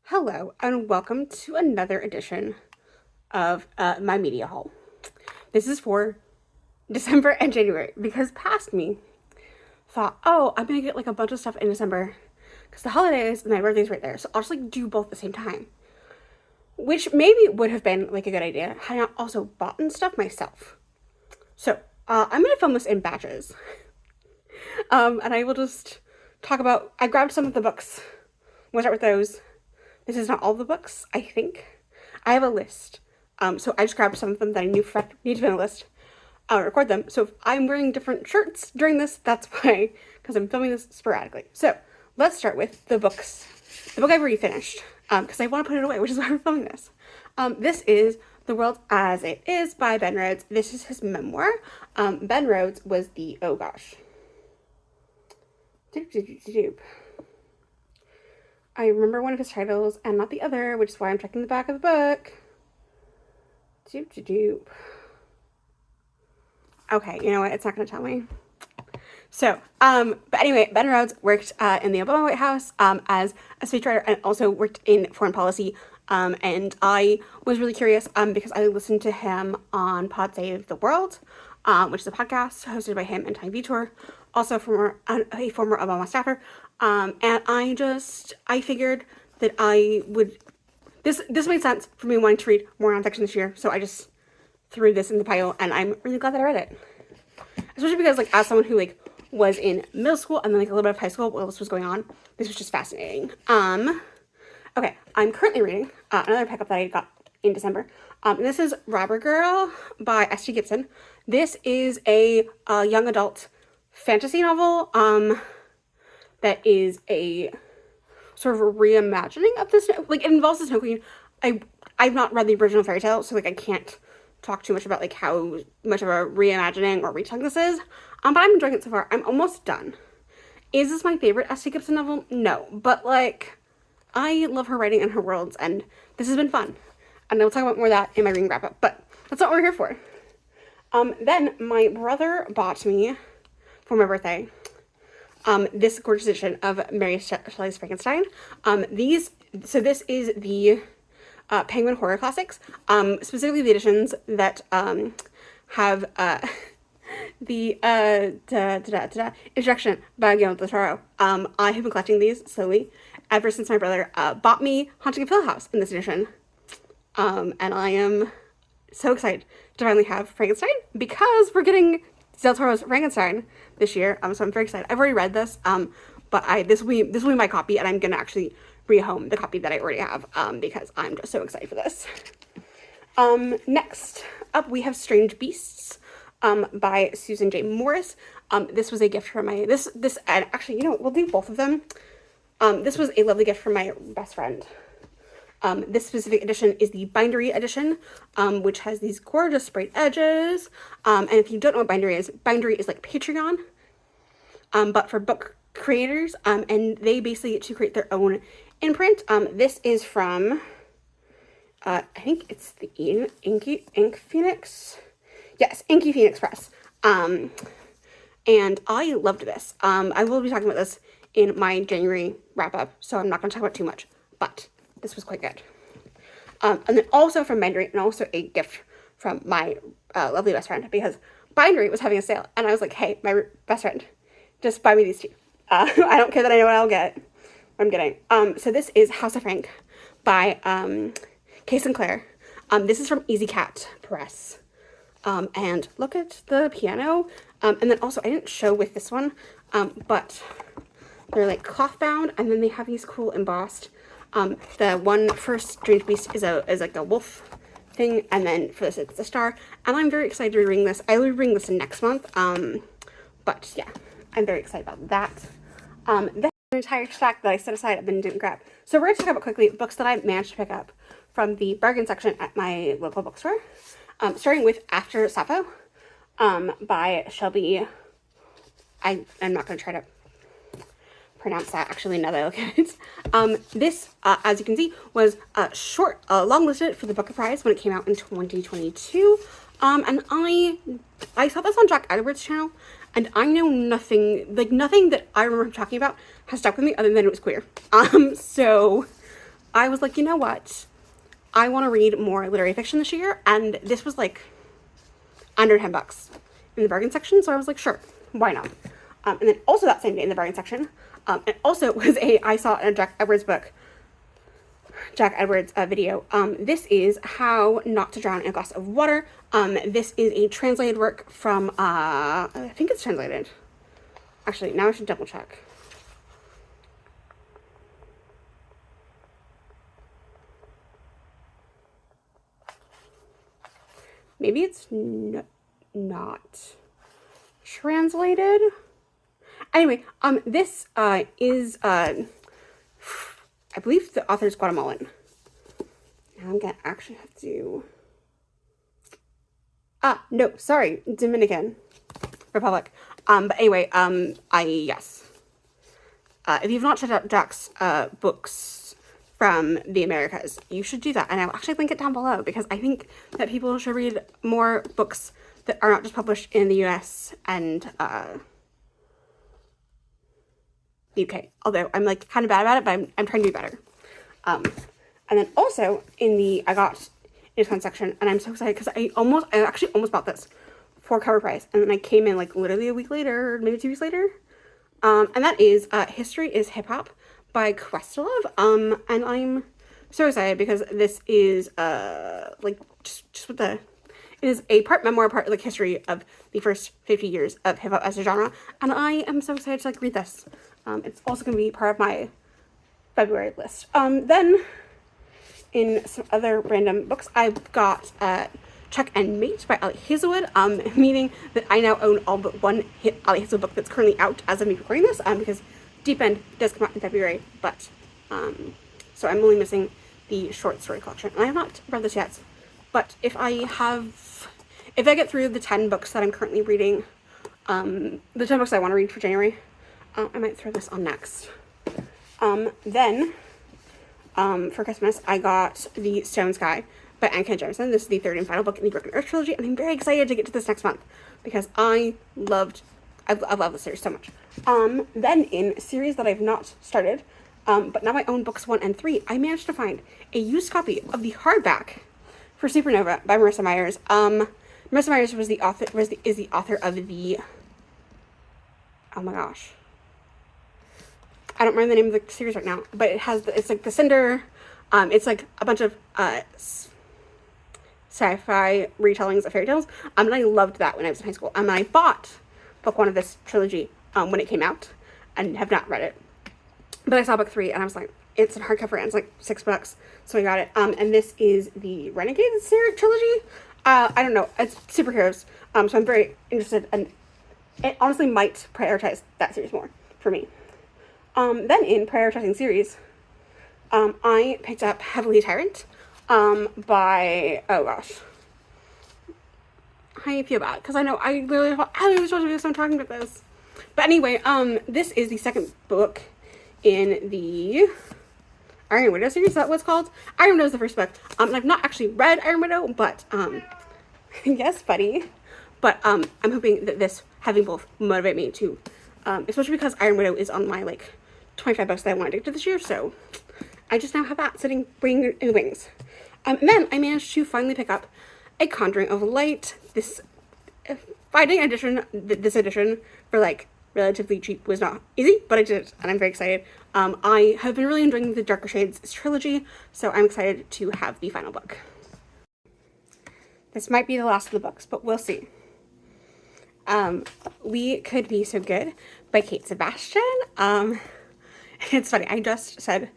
Hello, and welcome to another edition of my media haul. This is for December and January because past me thought, oh, I'm gonna get like a bunch of stuff in December because the holidays and my birthday's right there, so I'll just like do both at the same time, which maybe would have been like a good idea had I not also bought stuff myself. So I'm gonna film this in batches, and I will just talk about. I grabbed some of the books. We'll start with those. This is not all the books, I think. I have a list. So I just grabbed some of them that I knew need to be on the list. I'll record them. So if I'm wearing different shirts during this, that's why, because I'm filming this sporadically. So let's start with the books. The book I've already finished, because I want to put it away, which is why I'm filming this. This is The World as It Is by Ben Rhodes. This is his memoir. Ben Rhodes was the, oh gosh. Doop, doop, doop, doop. I remember one of his titles and not the other, which is why I'm checking the back of the book. Doop, doop, doop. Okay, you know what? It's not going to tell me. So, but anyway, Ben Rhodes worked in the Obama White House as a speechwriter and also worked in foreign policy. And I was really curious because I listened to him on Pod Save the World, which is a podcast hosted by him and Ty Vitor, also a former Obama staffer. And I figured that I would, this made sense for me wanting to read more nonfiction this year. So I just threw this in the pile and I'm really glad that I read it. Especially because like as someone who like was in middle school and then like a little bit of high school while this was going on, this was just fascinating. Okay, I'm currently reading another pickup that I got in December. This is Robber Girl by S.T. Gibson. This is a young adult fantasy novel that is a sort of a reimagining of this. Like, it involves the Snow Queen. I've not read the original fairy tale, so like I can't talk too much about like how much of a reimagining or retelling this is. But I'm enjoying it so far. I'm almost done. Is this my favorite S.T. Gibson novel? No, but like I love her writing and her worlds, and this has been fun. And I will talk about more of that in my reading wrap up. But that's not what we're here for. Then my brother bought me for my birthday this gorgeous edition of Mary Shelley's Frankenstein. This is the Penguin Horror Classics, specifically the editions that have the introduction by Guillermo del Toro. I have been collecting these slowly ever since my brother bought me Haunting of Hill House in this edition. And I am so excited to finally have Frankenstein because we're getting Del Toro's Frankenstein this year. So I'm very excited. I've already read this, but this will be my copy, and I'm gonna actually rehome the copy that I already have because I'm just so excited for this. Next up, we have Strange Beasts by Susan J. Morris. This was a gift from my and actually, you know what, we'll do both of them. This was a lovely gift from my best friend. This specific edition is the bindery edition, which has these gorgeous sprayed edges. And if you don't know what bindery is like Patreon, but for book creators, and they basically get to create their own imprint. This is from, I think it's the Ink Phoenix. Yes, Inky Phoenix Press. And I loved this. I will be talking about this in my January wrap up, so I'm not going to talk about too much, but this was quite good. And then also from Bindery, and also a gift from my lovely best friend, because Bindery was having a sale, and I was like, hey, my best friend, just buy me these two. I don't care that I know what I'll get. I'm getting. So this is House of Frank by Kay Sinclair. This is from Easy Cat Press. And look at the piano. And then also, I didn't show with this one, but they're like cloth bound, and then they have these cool embossed. The one first Strange Beast is like a wolf thing, and then for this it's a star. And I'm very excited to be reading this. I will be reading this next month. But yeah, I'm very excited about that. Then an entire stack that I set aside and then didn't grab. So we're going to talk about quickly books that I managed to pick up from the bargain section at my local bookstore. Starting with After Sappho by Shelby. I'm not going to try to pronounce that actually now that I look at it. This, as you can see, was long listed for the Booker Prize when it came out in 2022. And I saw this on Jack Edwards' channel, and I know nothing that I remember him talking about has stuck with me other than it was queer. So I was like, you know what? I want to read more literary fiction this year, and this was like under $10 in the bargain section, so I was like, sure, why not? And then also that same day in the bargain section, it also was I saw a Jack Edwards book, Jack Edwards video. This is How Not to Drown in a Glass of Water. This is a translated work from, I think it's translated. Actually, now I should double check. Maybe it's not translated. Anyway, this is, I believe the author is Guatemalan. Now I'm gonna actually have to, no, sorry, Dominican Republic. But anyway, yes. If you've not checked out Jack's, books from the Americas, you should do that. And I'll actually link it down below, because I think that people should read more books that are not just published in the US and, UK. Although I'm like kind of bad about it, but I'm trying to be better. And then also I got in discount section, and I'm so excited because I actually almost bought this for cover price, and then I came in like literally a week later, maybe 2 weeks later. And that is History is Hip Hop by Questlove. And I'm so excited because this is like just with it is a part memoir, part like history of the first 50 years of hip hop as a genre, and I am so excited to like read this. It's also going to be part of my February list. Then in some other random books, I've got Check and Mate by Ali Hazelwood, meaning that I now own all but one Ali Hazelwood book that's currently out as of me recording this, because Deep End does come out in February, but, so I'm only missing the short story collection, and I have not read this yet, but if I get through the 10 books that I'm currently reading, the 10 books I want to read for January, I might throw this on next. Then, for Christmas, I got The Stone Sky by Anne Kenneth Jemisin. This is the third and final book in the Broken Earth trilogy, and I'm very excited to get to this next month because I love the series so much. Then in a series that I've not started, but now I own books 1 and 3, I managed to find a used copy of the hardback for Supernova by Marissa Myers. Marissa Myers is the author of the, oh my gosh, I don't remember the name of the series right now, but it's like the Cinder, it's like a bunch of, sci-fi retellings of fairy tales, and I loved that when I was in high school, and I bought book 1 of this trilogy, when it came out, and have not read it, but I saw book 3, and I was like, it's in hardcover, and it's like $6, so I got it, and this is the Renegade series trilogy. I don't know, it's superheroes, so I'm very interested, and it honestly might prioritize that series more for me. Then in prioritizing series, I picked up Heavily Tyrant, by, oh gosh, I feel bad, because I know I literally was supposed to do some talking about this, but anyway, this is the second book in the Iron Widow series. Is that what it's called? Iron Widow is the first book, and I've not actually read Iron Widow, but, yes, buddy, but, I'm hoping that this having both motivate me to, especially because Iron Widow is on my, like, 25 books that I want to get to this year, so I just now have that sitting, waiting in the wings. And then I managed to finally pick up A Conjuring of Light. Finding this edition for, like, relatively cheap was not easy, but I did it, and I'm very excited. I have been really enjoying the Darker Shades trilogy, so I'm excited to have the final book. This might be the last of the books, but we'll see. We Could Be So Good by Kate Sebastian. It's funny, I just said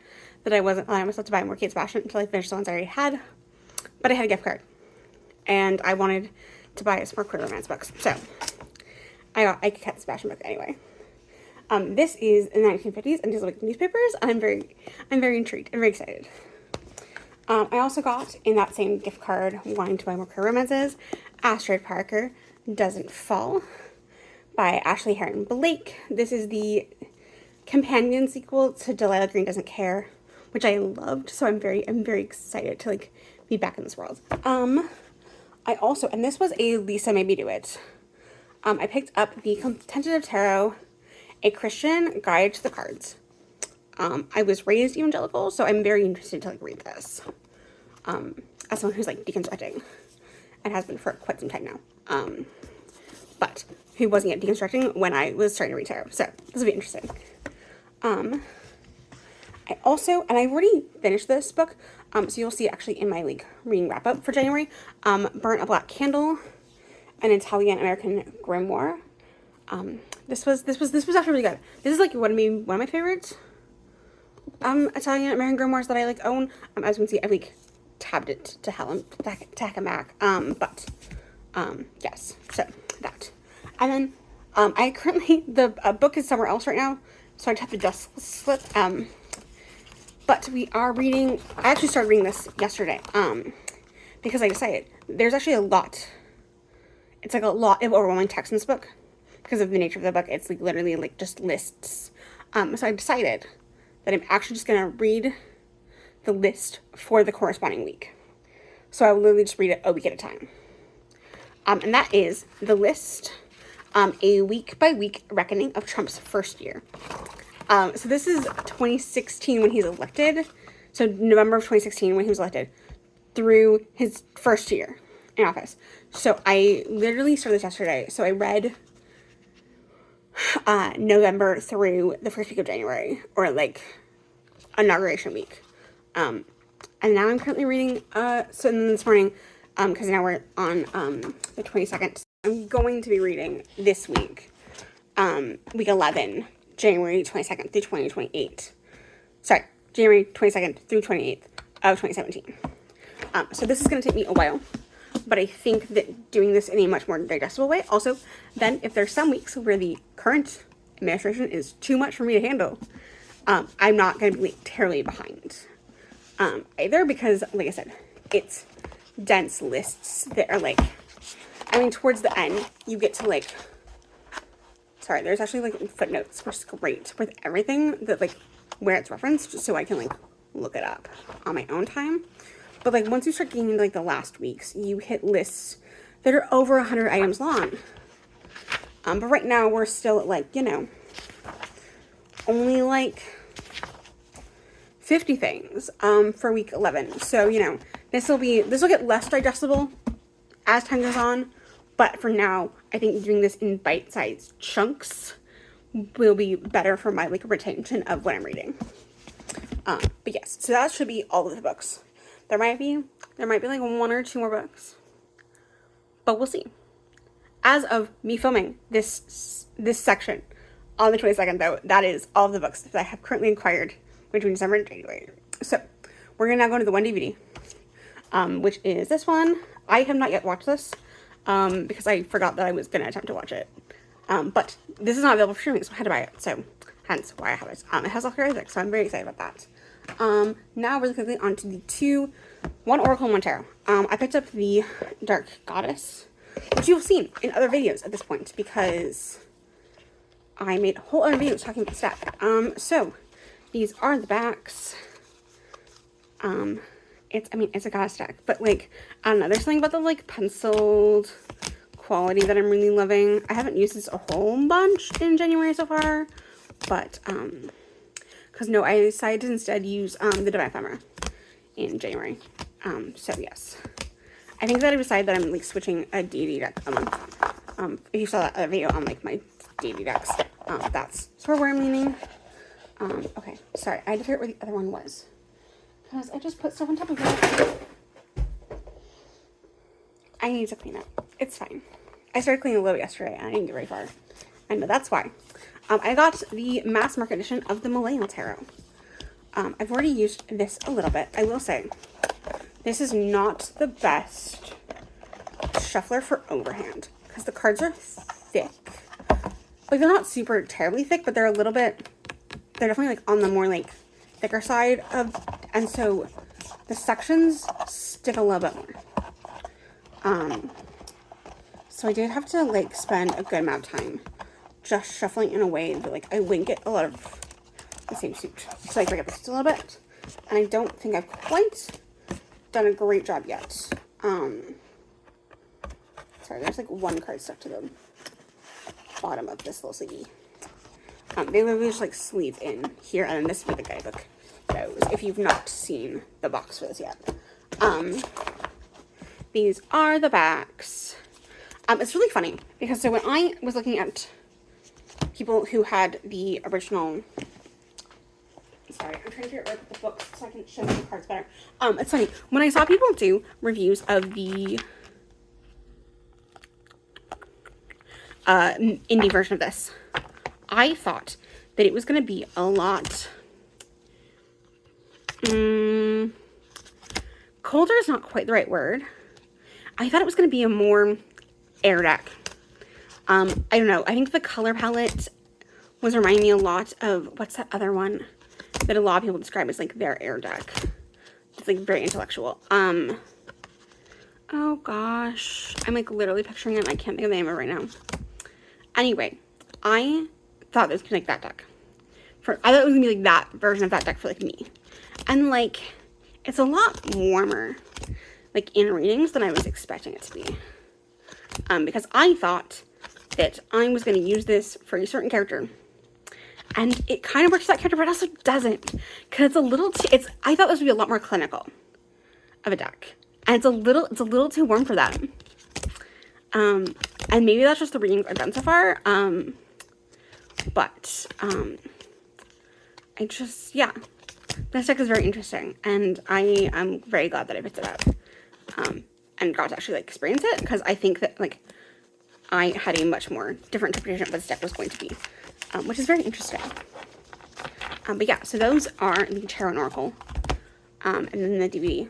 that I wasn't allowing myself to buy more Kate Sebastian until I finished the ones I already had, but I had a gift card, and I wanted to buy some more queer romance books, so I got a Kate Sebastian book anyway. This is in the 1950s and deals with newspapers, and I'm very intrigued. I'm very excited. I also got in that same gift card, wanting to buy more queer romances, Astrid Parker Doesn't Fall by Ashley Heron Blake. This is the companion sequel to Delilah Green Doesn't Care, which I loved, so I'm very excited to, like, be back in this world. I also, and this was a Lisa Made Me Do It, I picked up the Tentative Tarot, A Christian Guide to the Cards. I was raised evangelical, so I'm very interested to like read this. As someone who's like deconstructing and has been for quite some time now. But who wasn't yet deconstructing when I was starting to read tarot. So this will be interesting. I also, and I've already finished this book, so you'll see actually in my like reading wrap up for January, Burn a Black Candle, an Italian American grimoire. This was actually really good. This is like one of my favorites Italian American grimoires that I like own. As you can see, I've like tabbed it to hell and tack and back. Yes, so that. And then I currently, the book is somewhere else right now, so I just have to dust slip. But we are reading, I actually started reading this yesterday, because I decided there's actually a lot, it's like a lot of overwhelming text in this book, because of the nature of the book. It's like literally like just lists. So I decided that I'm actually just going to read the list for the corresponding week. So I will literally just read it a week at a time. And that is the list, a week by week reckoning of Trump's first year. So this is 2016 when he's elected. So November of 2016 when he was elected through his first year in office. So I literally started this yesterday. So I read November through the first week of January, or like inauguration week. And now I'm currently reading, so then this morning, because now we're on the 22nd. I'm going to be reading this week, week 11, January 22nd through 2028. Sorry, January 22nd through 28th of 2017. So this is going to take me a while, but I think that doing this in a much more digestible way. Also, then if there's some weeks where the current administration is too much for me to handle, I'm not going to be terribly behind either, because, like I said, it's dense lists that are like, I mean, towards the end, you get to like, sorry, there's actually like footnotes, which is great with everything that like where it's referenced, just so I can like look it up on my own time. But like once you start getting into like the last weeks, you hit lists that are over 100 items long. But right now we're still at like, you know, only like 50 things for week 11. So, you know, this will get less digestible as time goes on. But for now, I think doing this in bite-sized chunks will be better for my like retention of what I'm reading. But yes, so that should be all of the books. There might be like one or two more books, but we'll see. As of me filming this section on the 22nd, though, that is all of the books that I have currently acquired between December and January. So we're gonna now go to the one DVD, which is this one. I have not yet watched this because I forgot that I was gonna attempt to watch it. But this is not available for streaming, so I had to buy it. So hence why I have it. It has Oscar Isaac, so I'm very excited about that. Now really quickly on to the one Oracle and one Tarot. I picked up the Dark Goddess, which you've seen in other videos at this point, because I made whole other videos talking about stack. So these are the backs. It's a goddess stack, but like, I don't know, there's something about the like penciled quality that I'm really loving. I haven't used this a whole bunch in January so far, but because no, I decided to instead use the Divine Ephemera in January. So yes, I think that I decided that I'm like switching a deity deck a month. If you saw that other video on like my deity decks, that's sort of where I'm leaning. Okay, sorry, I had to figure out where the other one was, because I just put stuff on top of it. I need to clean up. It's fine. I started cleaning a little yesterday, and I didn't get very far. I know that's why. I got the mass market edition of the Millennial Tarot. I've already used this a little bit. I will say, this is not the best shuffler for overhand, because the cards are thick. Like, they're not super terribly thick, but they're a little bit, they're definitely like on the more like thicker side of, and so the sections stick a little bit more. So I did have to like spend a good amount of time just shuffling in a way that like I wouldn't get a lot of the same suit. So I forget this a little bit, and I don't think I've quite done a great job yet. Sorry, there's like one card stuck to the bottom of this little sleeve. They literally just like sleeve in here, and then this is where the guidebook goes, if you've not seen the box for this yet. These are the backs. It's really funny because so when I was looking at people who had the original, sorry, I'm trying to get rid of the books so I can show you the cards better. It's funny, when I saw people do reviews of the indie version of this, I thought that it was going to be a lot colder is not quite the right word. I thought it was going to be a more air deck. I don't know. I think the color palette was reminding me a lot of, what's that other one that a lot of people describe as like their air deck? It's like very intellectual. Oh gosh. I'm like literally picturing it and I can't think of the name of it right now. Anyway, I thought this was like that deck. I thought it was gonna be like that version of that deck for like me. And like, it's a lot warmer like in readings than I was expecting it to be. Because I thought that I was going to use this for a certain character, and it kind of works for that character, but it also doesn't, because it's a little I thought this would be a lot more clinical of a deck, and it's a little too warm for that. And maybe that's just the readings I've done so far. But I just, yeah, this deck is very interesting, and I am very glad that I picked it up. And got to actually like experience it, because I think that like I had a much more different interpretation of what this deck was going to be, which is very interesting. But yeah, so those are the Tarot and Oracle, and then the DVD.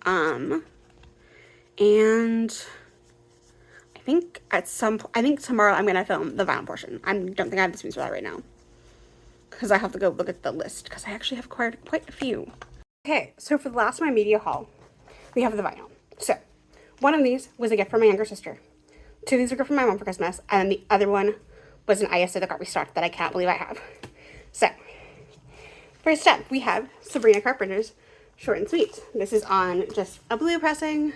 And I think I think tomorrow I'm gonna film the vinyl portion. I don't think I have the space for that right now, because I have to go look at the list, because I actually have acquired quite a few. Okay, so for the last of my media haul, we have the vinyl. So one of these was a gift from my younger sister. Two of these were a gift from my mom for Christmas, and then the other one was an ISO that got restocked that I can't believe I have. So, first up, we have Sabrina Carpenter's Short and Sweet. This is on just a blue pressing.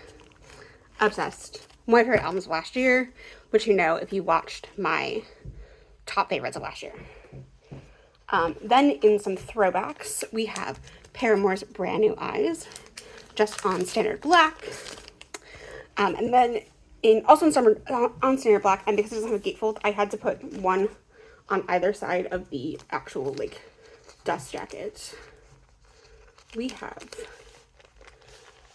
Obsessed. One of my favorite albums of last year, which you know if you watched my top favorites of last year. Then in some throwbacks, we have Paramore's Brand New Eyes, just on standard black. And then on standard black, and because it doesn't have a gatefold, I had to put one on either side of the actual like dust jacket. We have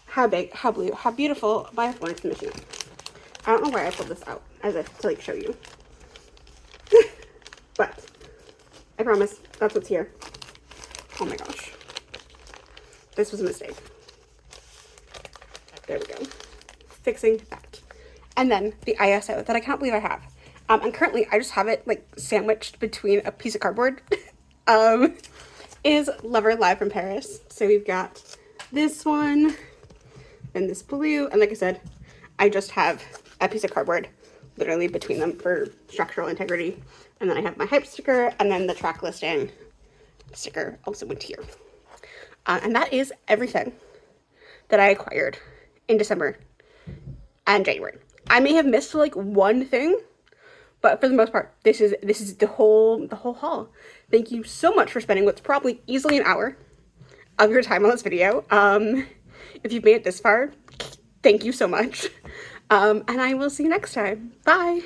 How Big, How Blue, How Beautiful by Florence and the Machine. I don't know why I pulled this out as if to like show you. But I promise that's what's here. Oh my gosh. This was a mistake. There we go. Fixing that. And then the ISO that I can't believe I have. And currently I just have it like sandwiched between a piece of cardboard. Is Lover Live from Paris. So we've got this one and this blue. And like I said, I just have a piece of cardboard literally between them for structural integrity. And then I have my hype sticker, and then the track listing sticker also went here. And that is everything that I acquired in December and January. I may have missed like one thing, but for the most part, this is the whole haul. Thank you so much for spending what's probably easily an hour of your time on this video. If you've made it this far, thank you so much. And I will see you next time. Bye.